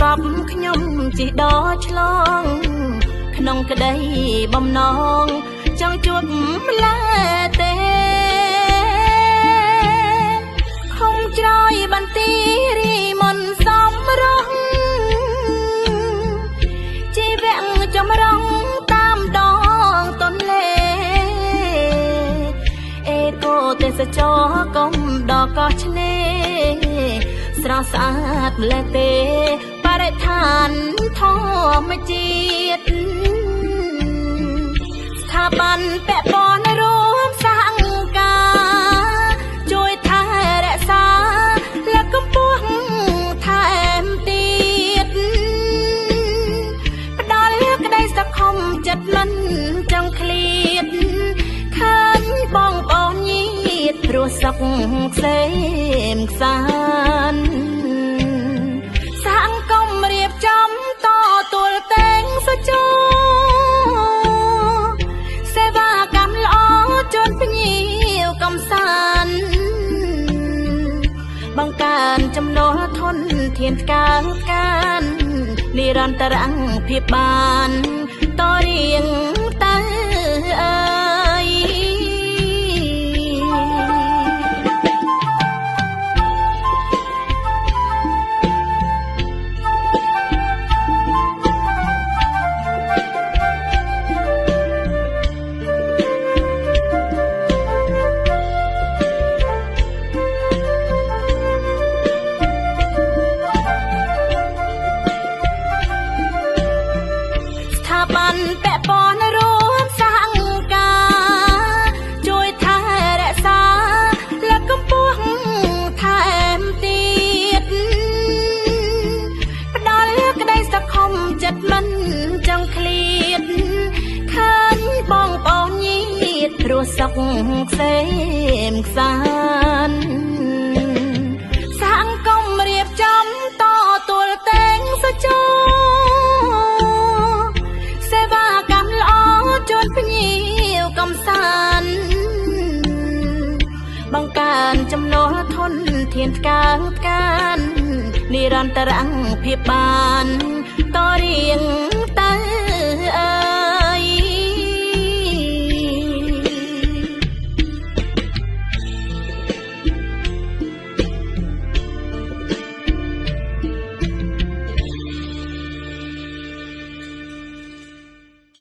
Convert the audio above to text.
សពខ្ញុំជីដកឆ្លងក្នុងក្តីបំណងចង់ជួបម្ល៉េះទេខំច្រយបន្ទីរីមន្តសំរងជីវៈចម្រងតាមដងតនលេអេកូទេសចរកុំដកកោះឆ្នេរស្រស់ស្អាតម្ល៉េះទេបរិស្ថានធម្មជាតិស្ថាប័នពាក់ព័ន្ធរួមសហការជួយថែរក្សាและកំពុងថែមទៀតផ្ដល់ក្តីសង្ឃឹមចិត្តមិនចង់ឃ្លាតឃើញបងប្អូនញាតិព្រោះសុខក្សេមខ្សាន្តសហគមន៍រៀបចំតទួលតែងសុចរសេវាកម្មល្អជូនភ្ញៀវកំសាន្តបង្កើនចំណូលធនធានការការនិរន្តរភាពបានតរៀងទៅអើយបានពាក់ព័ន្ធរួមសហការជួយថែរក្សាและកំពុងថែមទៀតផ្ដល់ក្តីសង្ឃឹមចិត្តមិនចង់ឃ្លាតឃើញបងប្អូនញាតិព្រោះសុខក្សេមខ្សាន្តសហគមន៍រៀបចំតទួលតែងសុចរសេវាកម្មល្អជូនភ្ញៀវកំសាន្តបង្កើនចំណូលធនធានការនិរន្តរភាពបានតរៀង